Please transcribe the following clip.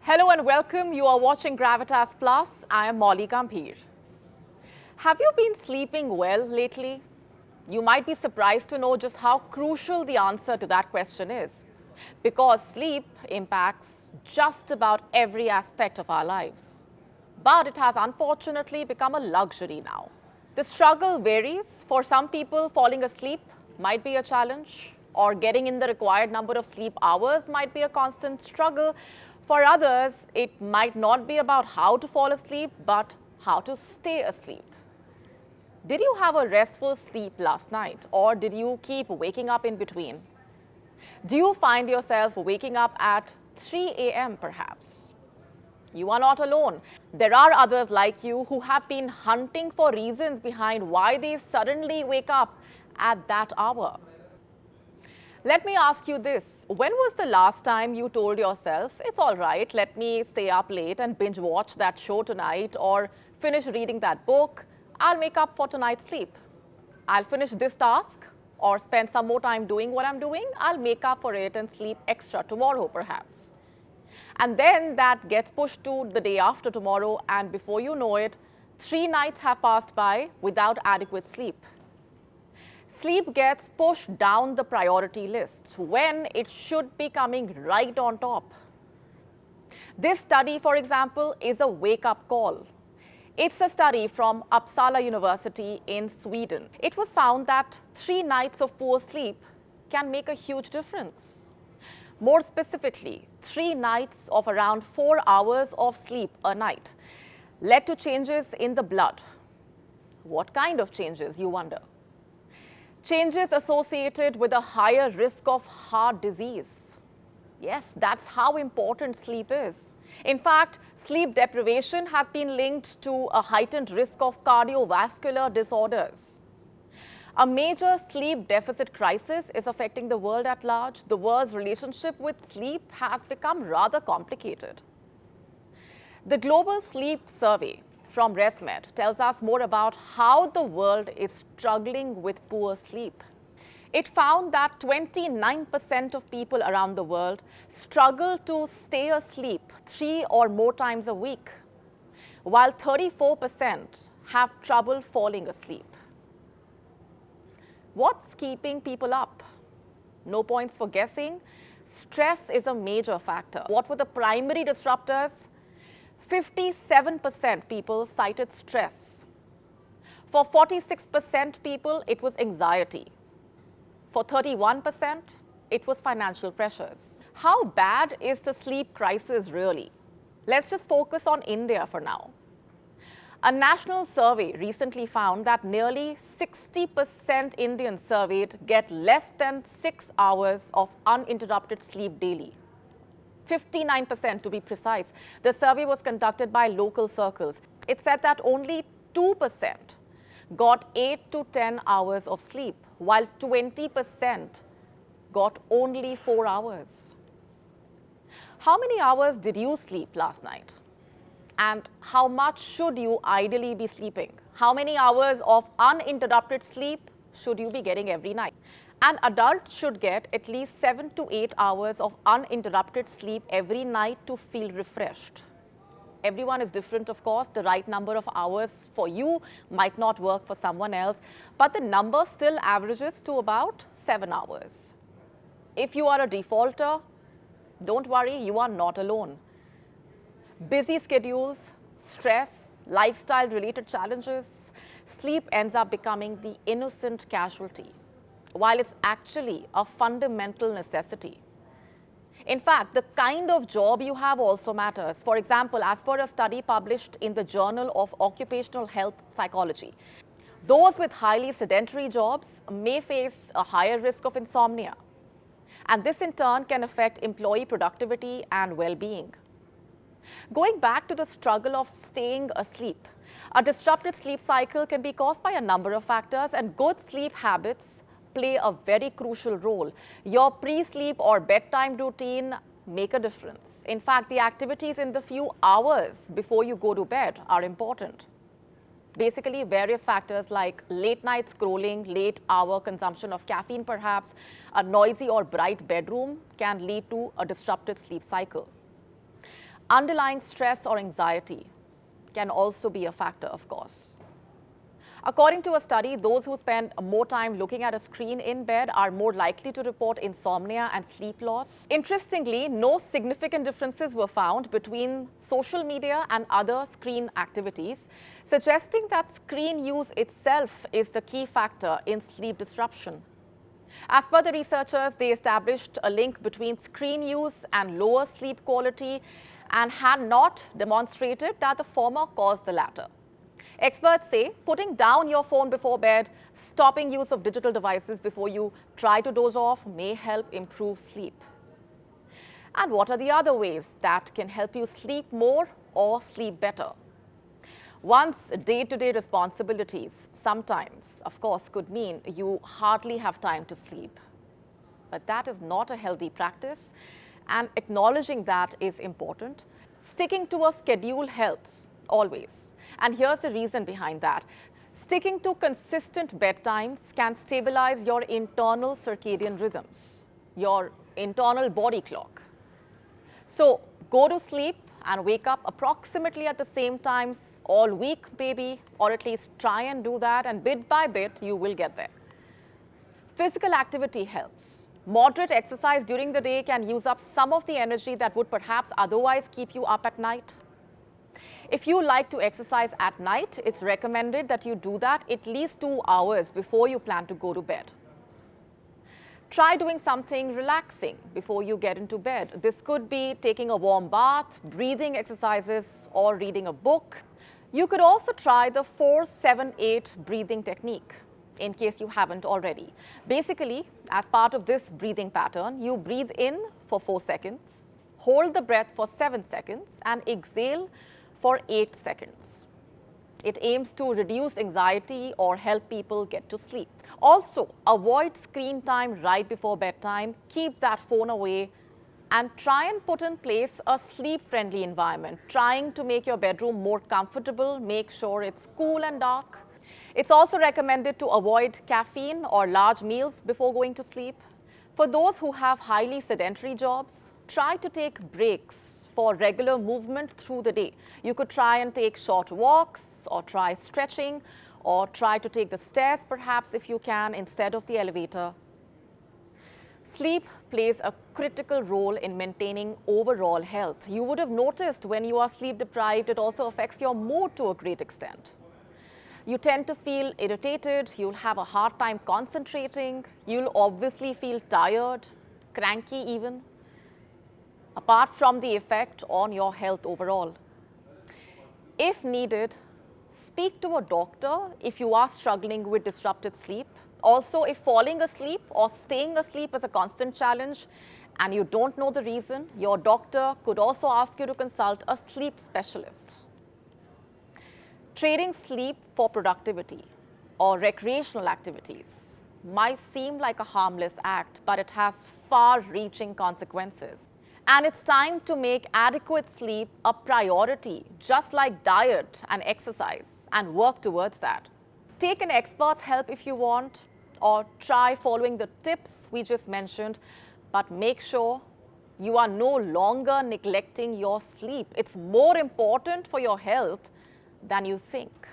Hello and welcome. You are watching Gravitas Plus. I am Molly Gambhir. Have you been sleeping well lately? You might be surprised to know just how crucial the answer to that question is, because sleep impacts just about every aspect of our lives. But it has unfortunately become a luxury now. The struggle varies. For some people, falling asleep might be a challenge, or getting in the required number of sleep hours might be a constant struggle. For others, it might not be about how to fall asleep, but how to stay asleep. Did you have a restful sleep last night, or did you keep waking up in between? Do you find yourself waking up at 3 a.m. perhaps? You are not alone. There are others like you who have been hunting for reasons behind why they suddenly wake up at that hour. Let me ask you this. When was the last time you told yourself, it's all right, let me stay up late and binge watch that show tonight, or finish reading that book, I'll make up for tonight's sleep. I'll finish this task or spend some more time doing what I'm doing, I'll make up for it and sleep extra tomorrow perhaps. And then that gets pushed to the day after tomorrow, and before you know it, 3 nights have passed by without adequate sleep. Sleep gets pushed down the priority list when it should be coming right on top. This study, for example, is a wake-up call. It's a study from Uppsala University in Sweden. It was found that 3 nights of poor sleep can make a huge difference. More specifically, 3 nights of around 4 hours of sleep a night led to changes in the blood. What kind of changes, you wonder? Changes associated with a higher risk of heart disease. Yes, that's how important sleep is. In fact, sleep deprivation has been linked to a heightened risk of cardiovascular disorders. A major sleep deficit crisis is affecting the world at large. The world's relationship with sleep has become rather complicated. The Global Sleep Survey from ResMed tells us more about how the world is struggling with poor sleep. It found that 29% of people around the world struggle to stay asleep 3 or more times a week, while 34% have trouble falling asleep. What's keeping people up? No points for guessing. Stress is a major factor. What were the primary disruptors? 57% people cited stress. For 46% people, it was anxiety. For 31%, it was financial pressures. How bad is the sleep crisis really? Let's just focus on India for now. A national survey recently found that nearly 60% Indians surveyed get less than 6 hours of uninterrupted sleep daily. 59% to be precise. The survey was conducted by local circles. It said that only 2% got 8 to 10 hours of sleep, while 20% got only 4 hours. How many hours did you sleep last night? And how much should you ideally be sleeping? How many hours of uninterrupted sleep should you be getting every night? An adult should get at least 7 to 8 hours of uninterrupted sleep every night to feel refreshed. Everyone is different, of course. The right number of hours for you might not work for someone else, but the number still averages to about 7 hours. If you are a defaulter, don't worry, you are not alone. Busy schedules, stress, lifestyle-related challenges, sleep ends up becoming the innocent casualty, while it's actually a fundamental necessity. In fact, the kind of job you have also matters. For example, as per a study published in the Journal of Occupational Health Psychology, those with highly sedentary jobs may face a higher risk of insomnia. And this in turn can affect employee productivity and well-being. Going back to the struggle of staying asleep, a disrupted sleep cycle can be caused by a number of factors, and good sleep habits play a very crucial role. Your pre-sleep or bedtime routine make a difference. In fact, the activities in the few hours before you go to bed are important. Basically, various factors like late night scrolling, late hour consumption of caffeine perhaps, a noisy or bright bedroom can lead to a disrupted sleep cycle. Underlying stress or anxiety can also be a factor, of course. According to a study, those who spend more time looking at a screen in bed are more likely to report insomnia and sleep loss. Interestingly, no significant differences were found between social media and other screen activities, suggesting that screen use itself is the key factor in sleep disruption. As per the researchers, they established a link between screen use and lower sleep quality and had not demonstrated that the former caused the latter. Experts say putting down your phone before bed, stopping use of digital devices before you try to doze off may help improve sleep. And what are the other ways that can help you sleep more or sleep better? One's day-to-day responsibilities sometimes, of course, could mean you hardly have time to sleep. But that is not a healthy practice, and acknowledging that is important. Sticking to a schedule helps, always. And here's the reason behind that. Sticking to consistent bedtimes can stabilize your internal circadian rhythms, your internal body clock. So go to sleep and wake up approximately at the same times all week maybe, or at least try and do that, and bit by bit you will get there. Physical activity helps. Moderate exercise during the day can use up some of the energy that would perhaps otherwise keep you up at night. If you like to exercise at night, it's recommended that you do that at least 2 hours before you plan to go to bed. Try doing something relaxing before you get into bed. This could be taking a warm bath, breathing exercises, or reading a book. You could also try the 4-7-8 breathing technique, in case you haven't already. Basically, as part of this breathing pattern, you breathe in for 4 seconds, hold the breath for 7 seconds, and exhale for 8 seconds. It aims to reduce anxiety or help people get to sleep. Also, avoid screen time right before bedtime, keep that phone away, and try and put in place a sleep-friendly environment, trying to make your bedroom more comfortable, make sure it's cool and dark. It's also recommended to avoid caffeine or large meals before going to sleep. For those who have highly sedentary jobs, try to take breaks for regular movement through the day. You could try and take short walks, or try stretching, or try to take the stairs perhaps if you can instead of the elevator. Sleep plays a critical role in maintaining overall health. You would have noticed when you are sleep deprived, it also affects your mood to a great extent. You tend to feel irritated, you'll have a hard time concentrating, you'll obviously feel tired, cranky even, apart from the effect on your health overall. If needed, speak to a doctor if you are struggling with disrupted sleep. Also, if falling asleep or staying asleep is a constant challenge and you don't know the reason, your doctor could also ask you to consult a sleep specialist. Trading sleep for productivity or recreational activities might seem like a harmless act, but it has far-reaching consequences. And it's time to make adequate sleep a priority, just like diet and exercise, and work towards that. Take an expert's help if you want, or try following the tips we just mentioned, but make sure you are no longer neglecting your sleep. It's more important for your health than you think.